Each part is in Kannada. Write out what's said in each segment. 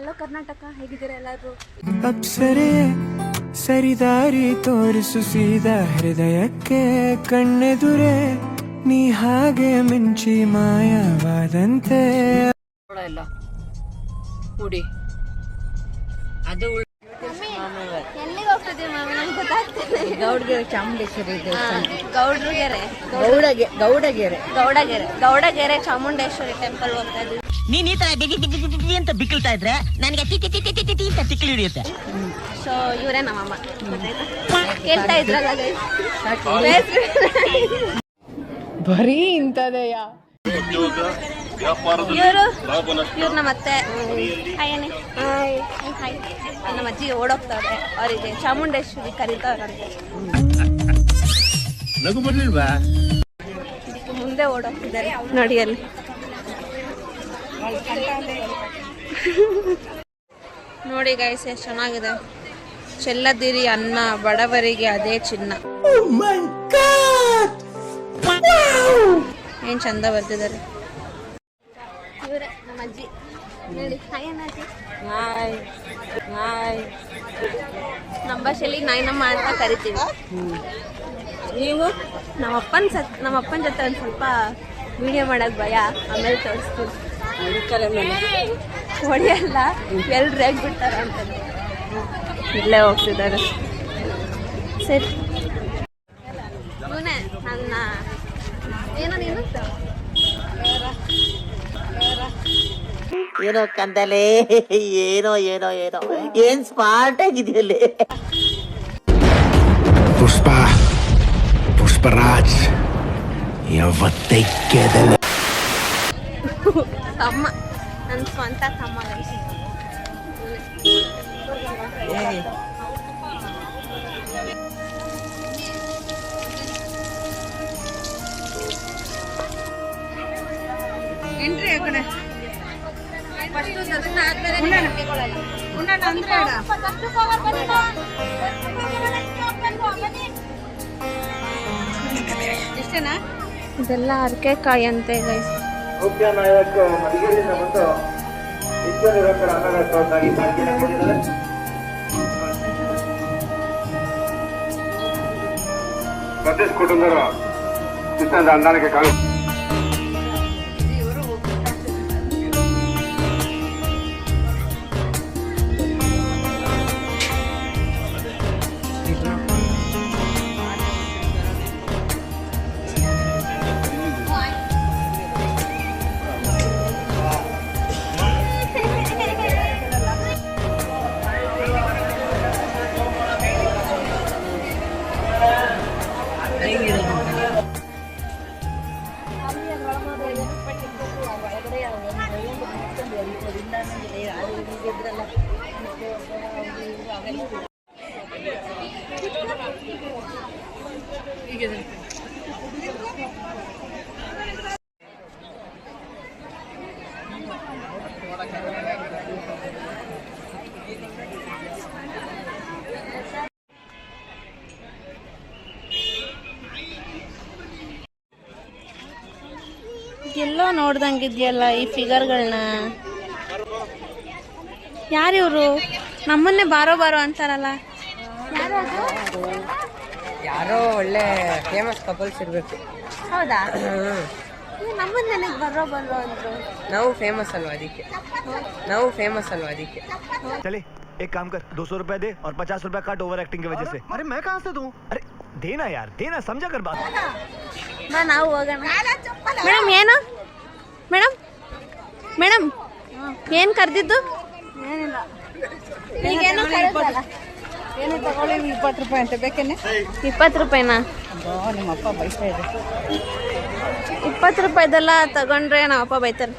ಹಲೋ ಕರ್ನಾಟಕ, ಹೇಗಿದ್ದೀರಾ ಎಲ್ಲರೂ? ಅಪ್ಸರೆ ಸರಿದಾರಿ ತೋರಿಸು ಸೀದಾ ಹೃದಯಕ್ಕೆ, ಕಣ್ಣೆದುರೆ ನೀ ಹಾಗೆ ಮಿಂಚಿ ಮಾಯವಾದಂತೆ. ಕುಡಿ ಅದು ಎಲ್ಲಿಗೆ ಹೋಗ್ತಿದ್ದೀವಿ ಮಾಮಿ? ನಮ್ಗೆ ಗೊತ್ತಾಗ್ತಿದೆ. ಗೌಡಗೆರೆ ಚಾಮುಂಡೇಶ್ವರಿ ದೇವಸ್ಥಾನ. ಗೌಡಗೆರೆ ಚಾಮುಂಡೇಶ್ವರಿ ಟೆಂಪಲ್ ಹೋಗ್ತಾ ಇದ್ದೀವಿ. ನೀನ್ ಈ ತರ ಬಿಗಿ ಅಂತ ಬಿಕ್ಕಳ್ತಾ ಇದ್ರೆ ನನಗೆ ಟಿ ಅಂತ ತಿಕ್ಕಲಿ ಹಿಡಿಯುತ್ತೆ. ಸೊ ಇವರೇ ನಮ್ಮಮ್ಮ, ಕೇಳ್ತಾ ಇದ್ರಲ್ಲ ಬರೀ ಇಂಥದೆಯ. ಇವರು ನಮ್ಮ ಅತ್ತೆ. ಹಾಯ್. ನಮ್ಮ ಅಜ್ಜಿ ಓಡೋಗ್ತಾವ್ರೆ, ಅವರಿಗೆ ಚಾಮುಂಡೇಶ್ವರಿ ಕರೀತಾವ್ರಂತೆ. ಇದಕ್ಕೆ ಮುಂದೆ ಓಡೋಗ್ತಿದ್ದಾರೆ ನೋಡಿ ಅಲ್ಲಿ. ನೋಡಿ ಗೈಸ್, ಎಷ್ಟು ಚೆನ್ನಾಗಿದೆ. ಚೆಲ್ಲದಿರಿ ಅನ್ನ, ಬಡವರಿಗೆ ಅದೇ ಚಿನ್ನ. ಏನ್ ಚಂದ ಬರ್ತಿದ್ದಾರೆ. ಇವರೇ ನಮ್ಮ ಅಜ್ಜಿ ನೋಡಿ. ಹಾಯ್ ಅಜ್ಜಿ. ನಮ್ಮ ಭಾಷೆಯಲ್ಲಿ ನಾಯಿನಮ್ಮ ಅಂತ ಕರಿತೀವಿ. ನೀವು? ನಮ್ಮಪ್ಪನ ಜೊತೆ ಒಂದು ಸ್ವಲ್ಪ ವಿಡಿಯೋ ಮಾಡೋದು ಭಯ, ಆಮೇಲೆ ತೋರಿಸ್ತೀವಿ. ಹೊಡಿಯಲ್ಲ, ಎಲ್ರು ರೇಗ್ಬಿಡ್ತಾರ ಅಂತ ಇಲ್ಲೇ ಹೋಗ್ತಿದ್ದಾರೆ. ಸರಿ, ಇವನೇ ನನ್ನ ಏನೋ ನೀನು ಏನೋ ಕಂದಲೆ, ಏನೋ ಏನೋ ಏನೋ ಏನ್ ಸ್ಮಾರ್ಟ್ ಆಗಿದೆಯಲ್ಲಿ. ಪುಷ್ಪರಾಜ್ ಯಾವತ್ತೈಕ್ಯದಲ್ಲ. ತಮ್ಮ, ನನ್ನ ಸ್ವಂತ ತಮ್ಮ. ಎಂಟ್ರಿ ಆ ಕಡೆ ಇಷ್ಟೇನಾ? ಇದೆಲ್ಲ ಅರ್ಕೆಕಾಯಿ ಅಂತೆ ಗೈಸ್. ನಾಯಕ ಮಡಿಕೇರಿಯಿಂದ ಬಂದು ನಿತ್ಯನಿರಂತರ ಅನ್ನದಾಸೋಹಕ್ಕಾಗಿ ಕಾಣಿಕೆ ಕೊಟ್ಟಿದ್ದಾರೆ. ಸತೀಶ್ ಕುಟುಂಬರ ಕೃಷ್ಣದ ಅಂದಾನಕ್ಕೆ ಕಾಣು. ಎಲ್ಲೋ ನೋಡ್ದಂಗಿದ್ಯಲ್ಲ ಈ ಫಿಗರ್ಗಳನ್ನ. ಯಾರಿವರು? ನಮ್ಮನ್ನೇ ಬಾರೋ ಅಂತಾರಲ್ಲ. ಯಾರೋ ಒಳ್ಳೆ ಫೇಮಸ್ ಕಪಲ್ಸ್ ಇರ್ಬೇಕು. ಹೌದಾ? ನಮ್ಮನ್ನ ನನಗೆ ಬರೋ ಅಂದ್ರು. ನಾವು ಫೇಮಸ್ ಅಲ್ವಾ ಅದಕ್ಕೆ. चले एक काम कर, 200 रुपए दे और 50 रुपए काट ओवर एक्टिंग की वजह से. अरे मैं कहाँ से दूं? अरे देना यार, देना, समझा कर बात. ನಾವು ಹೋಗೋಣ. ಮೇಡಮ್ ಏನು? ಮೇಡಮ್ ಏನು ಕರೆದಿದ್ದು? ಏನಿಲ್ಲ, ಈಗೇನು ಕರೆದಲ್ಲ. ಏನು ತಗೊಳ್ಳಿ, 20 ರೂಪಾಯಿ ಅಂತ ಬೇಕೇನೆ? 20 ರೂಪಾಯಿನಾ? ನಿಮ್ಮಪ್ಪ ಬೈತಾ ಇದೆ. 20 ರೂಪಾಯಿದೆಲ್ಲ ತಗೊಂಡ್ರೆ ನಮ್ಮಪ್ಪ ಬೈತಾರೆ.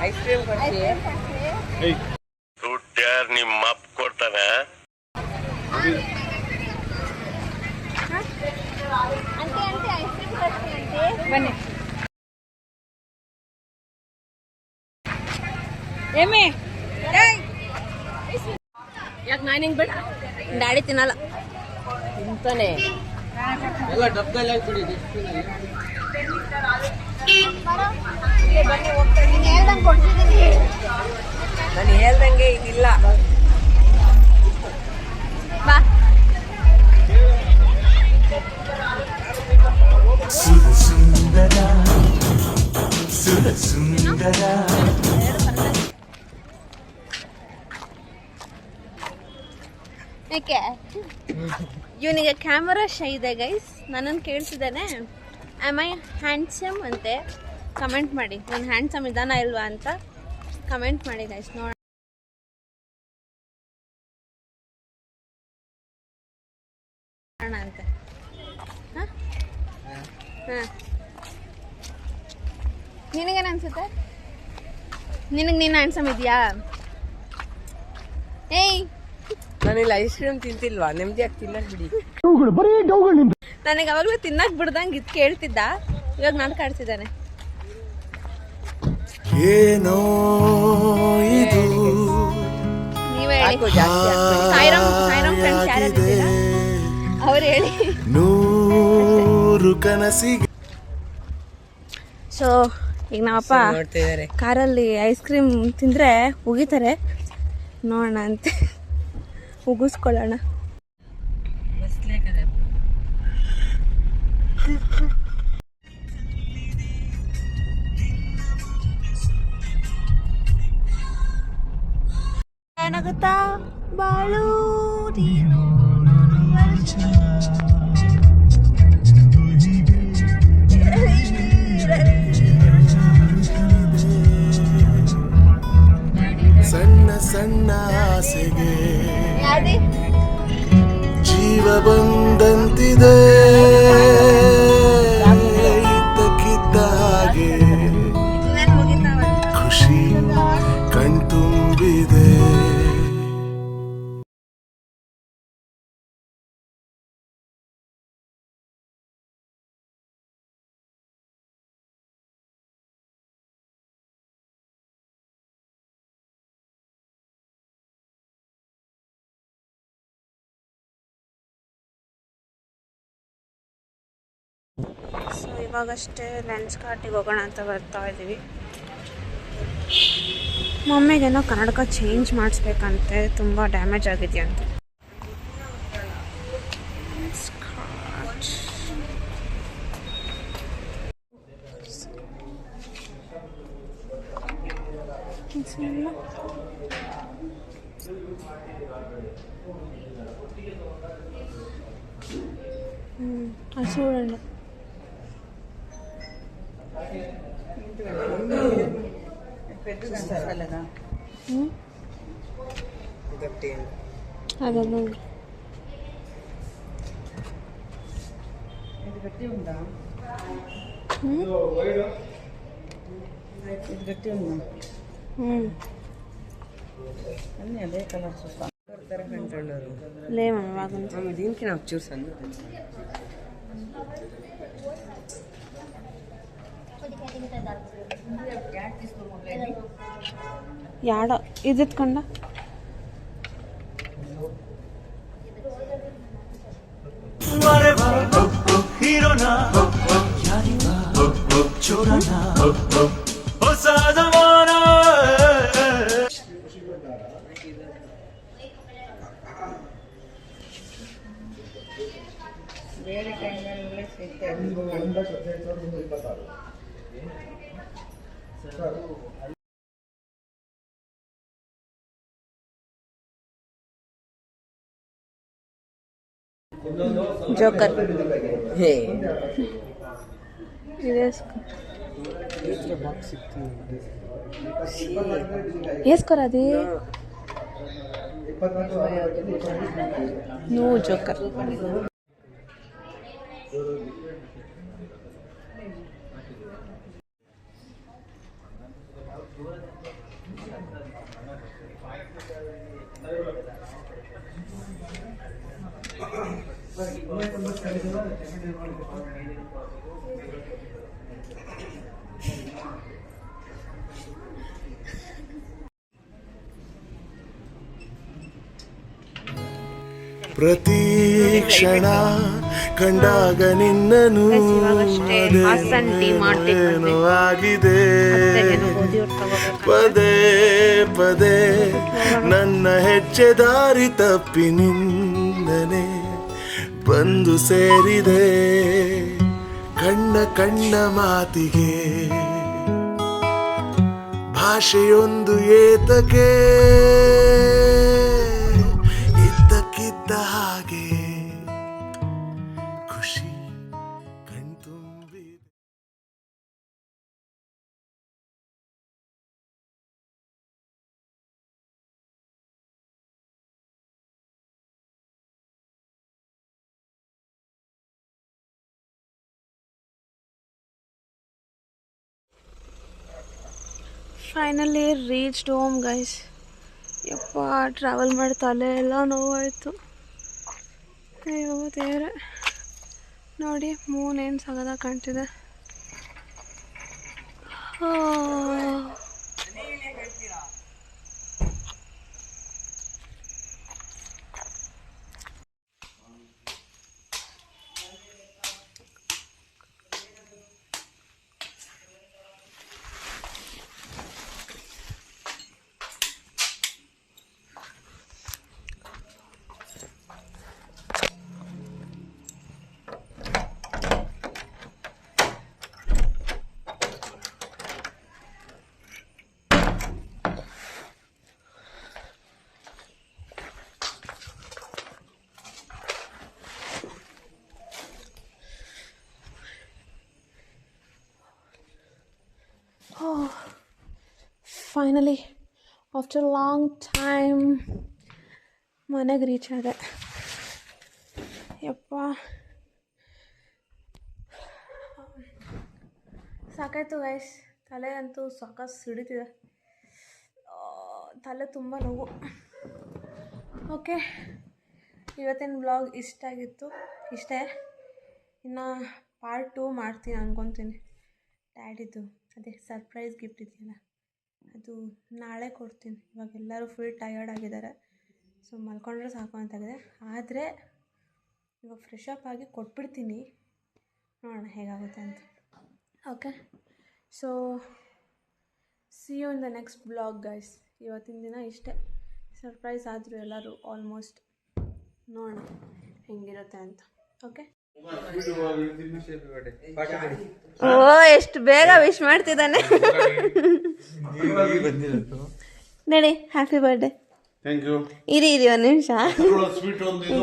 ಐಸ್ ಕ್ರೀಮ್ ಕೊಡ್ತೀವಿ. ದುಡ್ಡು ಯಾರು ನಿಮ್ಮ ಅಪ್ಪ ಕೊಡ್ತಾನೆ? ಬನ್ನಿ. ಏಮಿ ಯಾಕೆ ನಾನು ಹಿಂಗೆ ಬೇಡ ಡ್ಯಾಡಿ ತಿನ್ನಲ್ಲ ತಿಂತಾನೆ ಎಲ್ಲ ಡಬ್ಬದಲ್ಲಿ ಹಾಕ್ಬಿಡಿ ನಾನು ಹೇಳ್ದಂಗೆ ಇದಿಲ್ಲ ಬಾ ಯಾಕೆ ಇವನಿಗೆ ಕ್ಯಾಮರಾ ಶೈ ಇದೆ ಗೈಸ್ ನನ್ನನ್ನು ಕೇಳ್ತಿದ್ದಾನೆ ಆಮ್ ಐ ಹ್ಯಾಂಡ್ಸಮ್ ಅಂತೆ ಕಮೆಂಟ್ ಮಾಡಿ ನಾನು ಹ್ಯಾಂಡ್ಸಮ್ ಇದ್ದಾನ ಇಲ್ವಾ ಅಂತ ಕಮೆಂಟ್ ಮಾಡಿ ಗೈಸ್ ನೋಡೋಣ ಅಂತೆ ಹಾಂ ಹಾಂ ನಿನಗೇನು ಅನ್ಸುತ್ತೆ ನೀನು ಹ್ಯಾಂಡ್ಸಮ್ ಇದೆಯಾ ಏಯ್ ನಾನಿಲ್ಲಿ ಐಸ್ ಕ್ರೀಮ್ ತಿಂತಿಲ್ವಾ ನೆಮ್ಮದಿಯಾಗಿ ತಿನ್ನಕ್ ಬಿಡಿ ನನಗೆ ಅವಾಗಲೂ ತಿನ್ನಕ್ ಬಿಡ್ದಂಗೆ ಇದು ಕೇಳ್ತಿದ್ದ ಇವಾಗ ನಾನು ಕಾಡ್ತಿದ್ದಾನೆ ಏನೋ ಇದು ನೀವೇ ಹೇಳಿ ಸಾಕು, ಜಾಸ್ತಿ ಹಾಕ್ಬೇಡಿ. ಸಾಯಿರಾಮ್ ಫ್ರೆಂಡ್ಸ್ ಯಾರಿದ್ದೀರಾ ಅವ್ರು ಹೇಳಿ ನೂರು ಕನಸಿಗೆ ಸೊ ಈಗ ನಮ್ಮಪ್ಪ ನೋಡ್ತಾ ಇದಾರೆ ಕಾರಲ್ಲಿ ಐಸ್ ಕ್ರೀಮ್ ತಿಂದರೆ ಉಗಿತಾರೆ ನೋಡೋಣ ಅಂತ ಉಗಿಸ್ಕೊಳ್ಳೋಣ ಏನಾಗುತ್ತಾ ಬಾಳು ನೀನು ಸಣ್ಣ ಸಣ್ಣ ಆಸೆಗೆ ಯಾವ್ದು ಜೀವ ಬಂದಂತಿದೆ ಇದ್ದಕ್ಕಿದ್ದ ಹಾಗೆ ನಾನು ಮುಗಿತಾವ ಖುಷಿ ಕಣ್ತುಂಬಿದೆ ಸೊ ಇವಾಗಷ್ಟೇ ಲೆನ್ಸ್ ಕಾರ್ಟಿಗೆ ಹೋಗೋಣ ಅಂತ ಬರ್ತಾ ಇದ್ದೀವಿ ಮಮ್ಮಿಗೇನೋ ಕನ್ನಡಕ ಚೇಂಜ್ ಮಾಡಿಸ್ಬೇಕಂತೆ ತುಂಬ ಡ್ಯಾಮೇಜ್ ಆಗಿದೆಯಂತೆ అది చూడండి అదండి గట్టి ఉందా ఇది గట్టి ఉందా అన్నీ అదే కలర్ చూస్తాను లేమమ్మ బాగుంది దీనికి నాకు చూసాను ಯಾಡ ಇದೆತ್ಕೊಂಡ ಹೀರೋನಾ ಯಾರಿಗಾ ಚೋರನಾ ಹೊಸ ಜಮಾನ ಬೇರೆ ಟೈಮ್ನಲ್ಲಿ ಸಿಗ್ತದೆ జోకర్ హే బాక్స్ వేసుకోరా అది నువ్వు జోకర్ ಪ್ರತಿ ಕ್ಷಣ ಕಂಡಾಗ ನಿನ್ನನು ಇವಾಗಷ್ಟೇ ಹಾಸನ್ ಟೀ ಮಾಡ್ತಿದ್ದೆ. ಆಗಿದೆ ಅತ್ತೆಗೇನೋ ಗೋಧಿ ಹಿಟ್ಟು ತಗೋಬೇಕು. ಪದೇ ಪದೇ ನನ್ನ ಹೆಜ್ಜೆ ದಾರಿ ತಪ್ಪಿ ನಿನ್ನನೆ ಬಂದು ಸೇರಿದೆ ಕಣ್ಣ ಕಣ್ಣ ಮಾತಿಗೆ ಭಾಷೆಯೊಂದು ಏತಕ್ಕೆ ಇದ್ದಕ್ಕಿದ್ದ ಹಾಗೆ ಖುಷಿ ಕಣ್ತುಂಬಿದೆ. Finally reached home guys. ಯಪ್ಪ ಟ್ರಾವೆಲ್ ಮಾಡಿ ತಲೆ ಎಲ್ಲ ನೋವಾಯಿತು. ಅಯ್ಯೋ ದೇವ್ರೆ, ನೋಡಿ ಮೂನ್ ಏನು ಸಗದ ಕಾಣ್ತಿದೆ. ಫೈನಲಿ ಆಫ್ಟರ್ ಲಾಂಗ್ ಟೈಮ್ ಮನೆಗೆ ರೀಚ್ ಆದೆ. ಯಪ್ಪ ಸಾಕಾಯ್ತು ಗೈಸ್. ತಲೆ ಅಂತೂ ಸಾಕಾಗಿ ಸಿಡಿತಿದೆ. ತಲೆ ತುಂಬ ನೋವು. ಓಕೆ, ಇವತ್ತಿನ ಬ್ಲಾಗ್ ಇಷ್ಟ ಆಗಿತ್ತು. ಇಷ್ಟೇ. ಇನ್ನು ಪಾರ್ಟ್ 2 ಮಾಡ್ತೀನಿ ಅನ್ಕೊತೀನಿ. ಡ್ಯಾಡಿದು ಅದೇ ಸರ್ಪ್ರೈಸ್ ಗಿಫ್ಟ್ ಇದೆಯಲ್ಲ, ಅದು ನಾಳೆ ಕೊಡ್ತೀನಿ. ಇವಾಗ ಎಲ್ಲರೂ ಫುಲ್ ಟಯರ್ಡ್ ಆಗಿದ್ದಾರೆ, ಸೊ ಮಲ್ಕೊಂಡ್ರೆ ಸಾಕು ಅಂತಾಗಿದೆ. ಆದರೆ ಇವಾಗ ಫ್ರೆಶ್ ಅಪ್ ಆಗಿ ಕೊಟ್ಬಿಡ್ತೀನಿ, ನೋಡೋಣ ಹೇಗಾಗುತ್ತೆ ಅಂತ. Okay, so see you in the next blog guys. ಇವತ್ತಿನ ದಿನ ಇಷ್ಟೇ. ಸರ್ಪ್ರೈಸ್ ಆದರು ಎಲ್ಲರೂ ಆಲ್ಮೋಸ್ಟ್. ನೋಡೋಣ ಹೆಂಗಿರುತ್ತೆ ಅಂತ. ಓಕೆ, ಓ ಎಷ್ಟು ಬೇಗ ವಿಶ್ ಮಾಡ್ತಿದ್ದಾನೆ. ನಡಿ, ಹ್ಯಾಪಿ ಬರ್ಡೇ. Thank you. ಇರಿ ಒಂದು ನಿಮಿಷ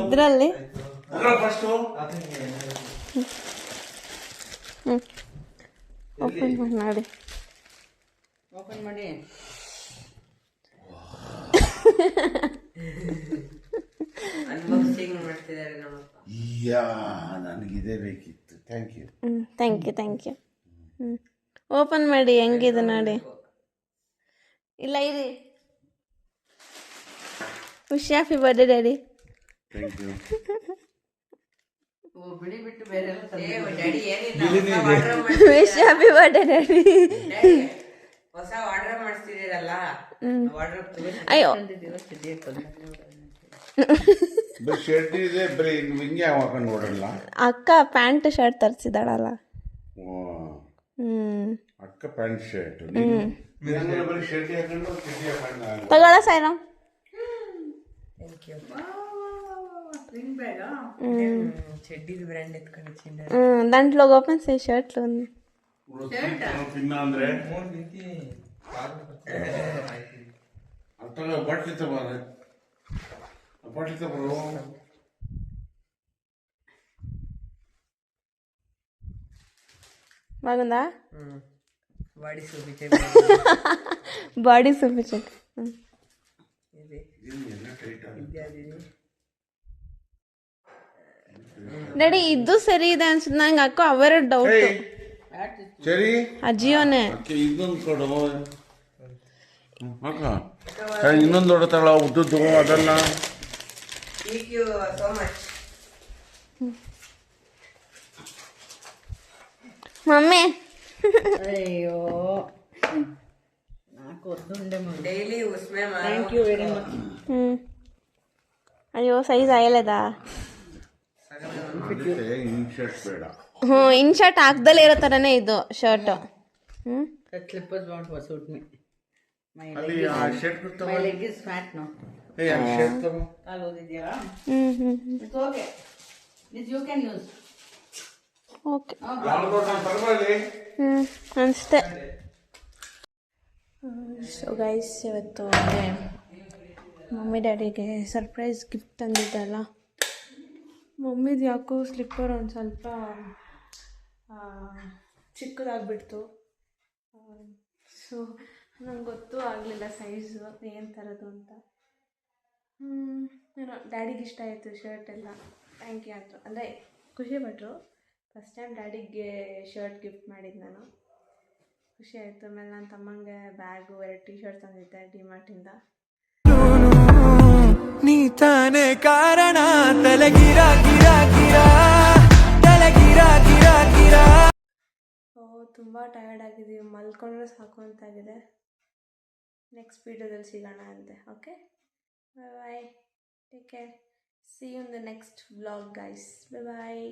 ಇದರಲ್ಲಿ. ಓಪನ್ ಮಾಡಿ. ಓಪನ್ ಮಾಡಿ. ಅನ್ಬಾಕ್ಸಿಂಗ್ ಮಾಡ್ತಿದ್ದಾರೆ ನಮ್ಮಪ್ಪ. ಯಾ, ನನಗಿದೇ ಬೇಕಿತ್ತು. Thank you. Thank you. Open ಮಾಡಿ ಹೆಂಗಿದೆ ನೋಡಿ. ಇಲ್ಲ ಇರಿ. Wish happy birthday daddy. Thank you. ಬಿಡಿ ಬಿಟ್ಟು ಬೇರೆ ಡ್ಯಾಡಿ ಏನಿಲ್ಲ, ವಿಶ್ ಹ್ಯಾಪಿ ಬರ್ಡೇ ಡ್ಯಾಡಿ. ಹೊಸ ಆರ್ಡರ್ ಮಾಡಿಸ್ತಿದ್ದೀರಲ್ಲ, ಆರ್ಡರ್ ಅಯ್ಯೋ ಶರ್ಟ್ ಇದೆ, ಬರೀ ಹಿಂಗೆ ಹಾಕೊಂಡು ನೋಡಲ್ಲ. ಅಕ್ಕ ಪ್ಯಾಂಟ್ ಶರ್ಟ್ ತರಿಸಿದಾಳಲ್ಲ. ಅಕ್ಕ ಪ್ಯಾಂಟ್ ಶರ್ಟ್ ಬರೀ ಶರ್ಟ್ ಹಾಕೊಂಡು ತಗೊಳ ಸಾಯಿರಾಮ್. Thank you. ಚೆಡ್ಡಿದ ಬ್ರ್ಯಾಂಡ್ ಎತ್ಕೊಂಡು ಚಿನ್ನ ದಂಟ್ಲೋಗಿ ಓಪನ್ ಸೇ ಶರ್ಟ್ ತಿನ್ನ ಅಂದ್ರೆ ಬಾಟ್ಲಿ ತಗೋರೆ, ಬಾಟ್ಲಿ ತಗೋರು. బాగుందా? బాడీ చూపించే బాడీ చూపించండి. ಡ್ಯಾಡಿ ಇದು ಸರಿ ಇದೆ ಅನ್ಸುತ್ತೆ ನಂಗೆ. ಅಕ್ಕ ಅವರ ಡೌಟ್. ಸರಿ, ಅಜಿಯೋನೆ ಇನ್ನೊಂದು ಕೊಡು ಅಕ್ಕ. ಇನ್ನೊಂದು ಹೊಡತಾಳ ಉದ್ದದ್ದು, ಅದನ್ನ. Thank you so much mummy. ಅಯ್ಯೋ ನಾಲ್ಕು ಒದ್ದುಂಡೆ ಡೈಲಿ ಉಸ್ಮೆ. Thank you very much. ಅಯ್ಯೋ ಸೈಜ್ ಆಯಲ್ಲದಾ? ಇನ್ಶರ್ಟ್ ಬೇಡ. ಹ್ಞೂ ಇನ್ ಶರ್ಟ್ ಹಾಕ್ದಲ್ಲೇ ಇರೋ ಥರನೇ ಇದು ಶರ್ಟು. ಹ್ಞೂ Slippers won't suit me. My ಅಲ್ಲಿ ಆ shirt my leg is fat now. ಆ ಶರ್ಟ್ ತಗೋ. I'll use it, yeah. ಹ್ಞೂ ಹ್ಞೂ It's okay. This you can use. Okay ತಗೊಳ್ಳಿ. ಅನಿಸುತ್ತೆ. ಸೊ ಗೈಸ್ ಇವತ್ತು ಅಂದರೆ ಮಮ್ಮಿ ಡ್ಯಾಡಿಗೆ ಸರ್ಪ್ರೈಸ್ ಗಿಫ್ಟ್ ತಂದಿದ್ದಲ್ಲ, ಮಮ್ಮಿದು ಯಾಕೋ ಸ್ಲಿಪ್ಪರ್ ಒಂದು ಸ್ವಲ್ಪ ಚಿಕ್ಕದಾಗ್ಬಿಡ್ತು. ಸೊ ನಂಗೆ ಗೊತ್ತೂ ಆಗಲಿಲ್ಲ ಸೈಜು ಏನು ಥರದ್ದು ಅಂತ. ಏನೋ ಡ್ಯಾಡಿಗೆ ಇಷ್ಟ ಆಯಿತು ಶರ್ಟ್ ಎಲ್ಲ, ಥ್ಯಾಂಕ್ ಯು ಆಯಿತು, ಅಂದರೆ ಖುಷಿಪಟ್ಟರು. ಫಸ್ಟ್ ಟೈಮ್ ಡ್ಯಾಡಿಗೆ ಶರ್ಟ್ ಗಿಫ್ಟ್ ಮಾಡಿದ್ದು ನಾನು, ಖುಷಿ ಆಯಿತು. ಆಮೇಲೆ ನನ್ನ ತಮ್ಮಂಗೆ ಬ್ಯಾಗು 2 ಟೀ ಶರ್ಟ್ ತಂದಿದ್ದೆ ಡಿಮಾರ್ಟಿಂದ. ನೀ ತಾನೇ ಕಾರಣ ತಲೆಗಿರ ಗಿರ ಗಿರ ತಲೆಗಿರ ಗಿರ ಗಿರ. ತುಂಬ ಟಯರ್ಡ್ ಆಗಿದ್ದೀವಿ, ಮಲ್ಕೊಂಡ್ರೆ ಸಾಕು ಅಂತಾಗಿದೆ. ನೆಕ್ಸ್ಟ್ ವೀಡಿಯೋದಲ್ಲಿ ಸಿಗೋಣ ಅಂತೆ. Okay bye, take care, see you in the next vlog guys, bye.